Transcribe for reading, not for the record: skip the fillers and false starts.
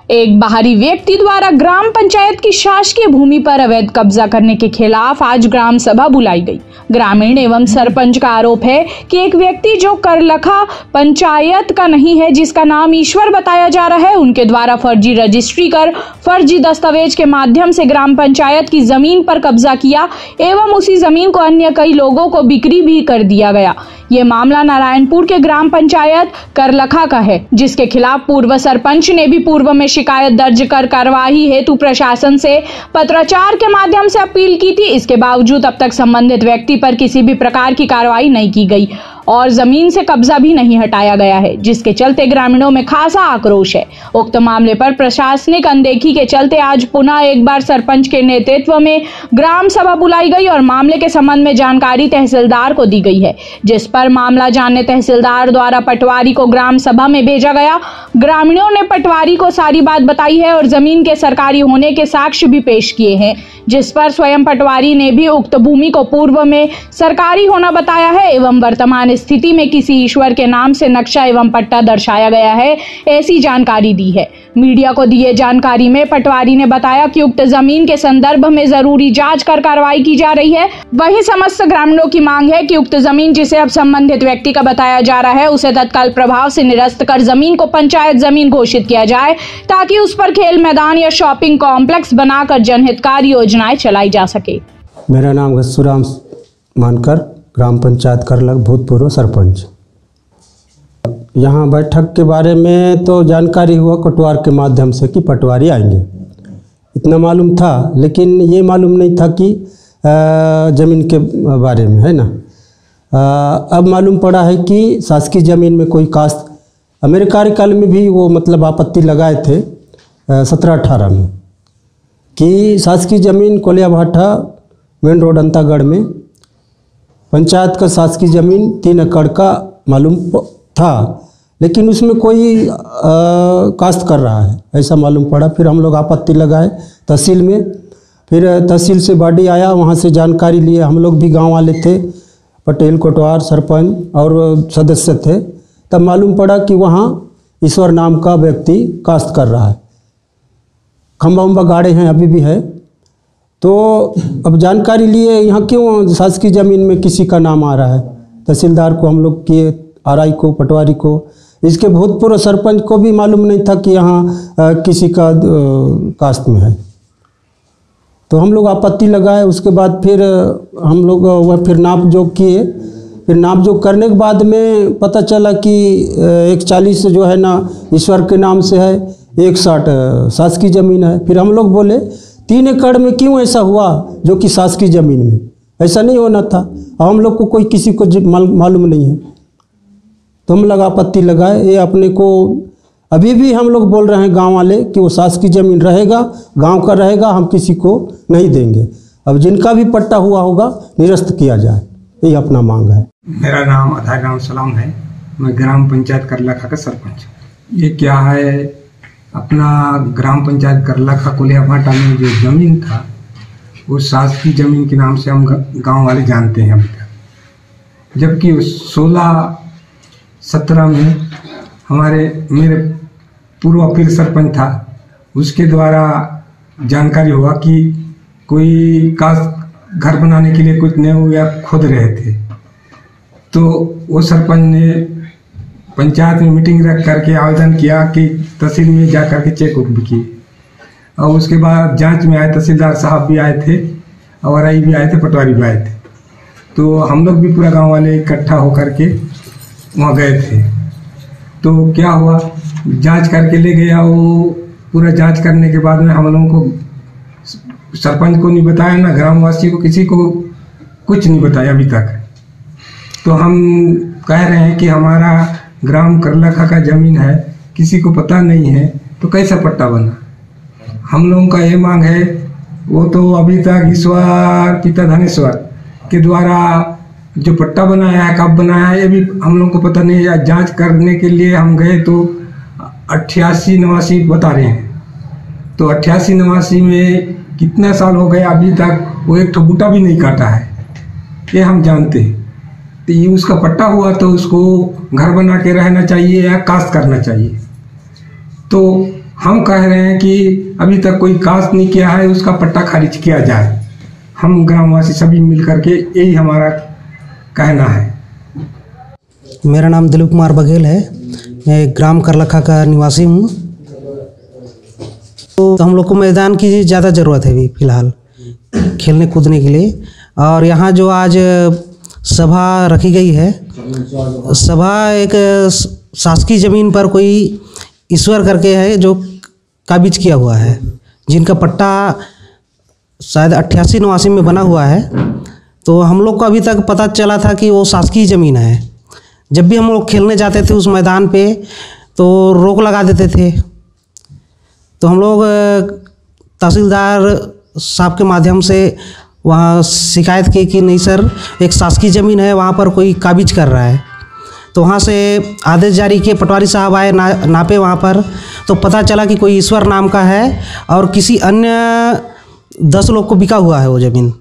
एक बाहरी व्यक्ति द्वारा ग्राम पंचायत की शासकीय भूमि पर अवैध कब्जा करने के खिलाफ आज ग्राम सभा बुलाई गई। ग्रामीण एवं सरपंच का आरोप है कि एक व्यक्ति जो करलखा पंचायत का नहीं है, जिसका नाम ईश्वर बताया जा रहा है, उनके द्वारा फर्जी रजिस्ट्री कर फर्जी दस्तावेज के माध्यम से ग्राम पंचायत की जमीन पर कब्जा किया एवं उसी जमीन को अन्य कई लोगों को बिक्री भी कर दिया गया। ये मामला नारायणपुर के ग्राम पंचायत करलखा का है, जिसके खिलाफ पूर्व सरपंच ने भी पूर्व में शिकायत दर्ज कर कार्यवाही हेतु प्रशासन से पत्राचार के माध्यम से अपील की थी। इसके बावजूद अब तक संबंधित व्यक्ति पर किसी भी प्रकार की कार्रवाई नहीं की गई और जमीन से कब्जा भी नहीं हटाया गया है, जिसके चलते ग्रामीणों में खासा आक्रोश है। उक्त मामले पर प्रशासनिक अनदेखी के चलते आज पुनः एक बार सरपंच के नेतृत्व में ग्राम सभा बुलाई गई और मामले के संबंध में जानकारी तहसीलदार को दी गई है, जिस पर मामला जानने तहसीलदार द्वारा पटवारी को ग्राम सभा में भेजा गया। ग्रामीणों ने पटवारी को सारी बात बताई है और जमीन के सरकारी होने के साक्ष्य भी पेश किए हैं, जिस पर स्वयं पटवारी ने भी उक्त भूमि को पूर्व में सरकारी होना बताया है एवं वर्तमान स्थिति में किसी ईश्वर के नाम से नक्शा एवं पट्टा दर्शाया गया है, ऐसी जानकारी दी है। मीडिया को दिए जानकारी में पटवारी ने बताया कि उक्त जमीन के संदर्भ में जरूरी जांच कर कार्रवाई की जा रही है। वहीं समस्त ग्रामीणों की मांग है कि उक्त जमीन जिसे अब संबंधित व्यक्ति का बताया जा रहा है, उसे तत्काल प्रभाव से निरस्त कर जमीन को पंचायत जमीन घोषित किया जाए, ताकि उस पर खेल मैदान या शॉपिंग कॉम्प्लेक्स बनाकर जनहितकारी योजनाएं चलाई जा सके। मेरा नाम घसुराम मानकर, ग्राम पंचायत करलख, भूतपूर्व सरपंच। यहाँ बैठक के बारे में तो जानकारी हुआ कोटवार के माध्यम से कि पटवारी आएंगे, इतना मालूम था, लेकिन ये मालूम नहीं था कि ज़मीन के बारे में, है ना। अब मालूम पड़ा है कि शासकीय ज़मीन में कोई कास्त, मेरे कार्यकाल में भी वो मतलब आपत्ति लगाए थे 17-18 में कि शासकीय ज़मीन कोलिया भाटा मेन रोड अंतागढ़ में पंचायत का शासकीय ज़मीन 3 एकड़ का मालूम था, लेकिन उसमें कोई काश्त कर रहा है ऐसा मालूम पड़ा। फिर हम लोग आपत्ति लगाए तहसील में, फिर तहसील से बॉडी आया, वहाँ से जानकारी लिए। हम लोग भी गांव वाले थे, पटेल, कोटवार, सरपंच और सदस्य थे। तब मालूम पड़ा कि वहाँ ईश्वर नाम का व्यक्ति काश्त कर रहा है, खंबा उम्बा गाड़े हैं, अभी भी है। तो अब जानकारी लिए यहाँ क्यों शासकीय ज़मीन में किसी का नाम आ रहा है। तहसीलदार को हम लोग किए, आरआई को, पटवारी को, इसके भूतपूर्व सरपंच को भी मालूम नहीं था कि यहाँ किसी का कास्ट में है। तो हम लोग आपत्ति लगाए। उसके बाद फिर हम लोग वह फिर नाप जोख किए। फिर नाप जोख करने के बाद में पता चला कि 140 जो है ना ईश्वर के नाम से है, 160 शासकीय ज़मीन है। फिर हम लोग बोले 3 एकड़ में क्यों ऐसा हुआ जो कि शासकीय ज़मीन में, ऐसा नहीं होना था। हम लोग को कोई किसी को मालूम नहीं है। तो हम लोग आपत्ति लगाए। ये अपने को अभी भी हम लोग बोल रहे हैं गांव वाले कि वो शासकीय ज़मीन रहेगा, गांव का रहेगा, हम किसी को नहीं देंगे। अब जिनका भी पट्टा हुआ होगा निरस्त किया जाए, यही अपना मांग है। मेरा नाम अधार राम सलाम है, मैं ग्राम पंचायत करलखा का सरपंच। ये क्या है, अपना ग्राम पंचायत करलखा कोलिया भाटा में जो ज़मीन था वो शासकीय ज़मीन के नाम से हम गांव वाले जानते हैं अभी तक। जबकि 16-17 में मेरे पूर्व फिर सरपंच था, उसके द्वारा जानकारी हुआ कि कोई काश घर बनाने के लिए कुछ नहीं या खोद रहे थे। तो वो सरपंच ने पंचायत में मीटिंग रख करके आवेदन किया कि तहसील में जा करके चेक उक भी किए, और उसके बाद जांच में आए, तहसीलदार साहब भी आए थे और आरआई भी आए थे, पटवारी भी आए थे। तो हम लोग भी पूरा गांव वाले इकट्ठा होकर के वहाँ गए थे। तो क्या हुआ, जांच करके ले गया। वो पूरा जांच करने के बाद में हम लोगों को, सरपंच को नहीं बताया, ना ग्रामवासी को, किसी को कुछ नहीं बताया अभी तक। तो हम कह रहे हैं कि हमारा ग्राम करलखा का ज़मीन है, किसी को पता नहीं है, तो कैसा पट्टा बना। हम लोगों का ये मांग है, वो तो अभी तक ईश्वर पिता धनेश्वर के द्वारा जो पट्टा बनाया है, कब बनाया है, ये भी हम लोगों को पता नहीं है। जांच करने के लिए हम गए तो 88-89 बता रहे हैं। तो 88-89 में कितना साल हो गए, अभी तक वो एक बूटा भी नहीं काटा है, ये हम जानते हैं। तो ये उसका पट्टा हुआ तो उसको घर बना के रहना चाहिए या काश्त करना चाहिए। तो हम कह रहे हैं कि अभी तक कोई कास्ट नहीं किया है, उसका पट्टा खारिज किया जाए। हम ग्रामवासी सभी मिल करके यही हमारा कहना है। मेरा नाम दिलीप कुमार बघेल है, मैं ग्राम करलखा का निवासी हूँ। तो हम लोग को मैदान की ज़्यादा ज़रूरत है अभी फ़िलहाल खेलने कूदने के लिए। और यहाँ जो आज सभा रखी गई है, सभा एक शासकीय ज़मीन पर कोई ईश्वर करके है जो काबिज किया हुआ है, जिनका पट्टा शायद 88-89 में बना हुआ है। तो हम लोग को अभी तक पता चला था कि वो शासकीय ज़मीन है। जब भी हम लोग खेलने जाते थे उस मैदान पे तो रोक लगा देते थे। तो हम लोग तहसीलदार साहब के माध्यम से वहाँ शिकायत की कि नहीं सर, एक शासकीय ज़मीन है, वहाँ पर कोई काबिज कर रहा है। तो वहाँ से आदेश जारी किए, पटवारी साहब आए, नापे वहाँ पर, तो पता चला कि कोई ईश्वर नाम का है और किसी अन्य 10 लोग को बिका हुआ है वो ज़मीन।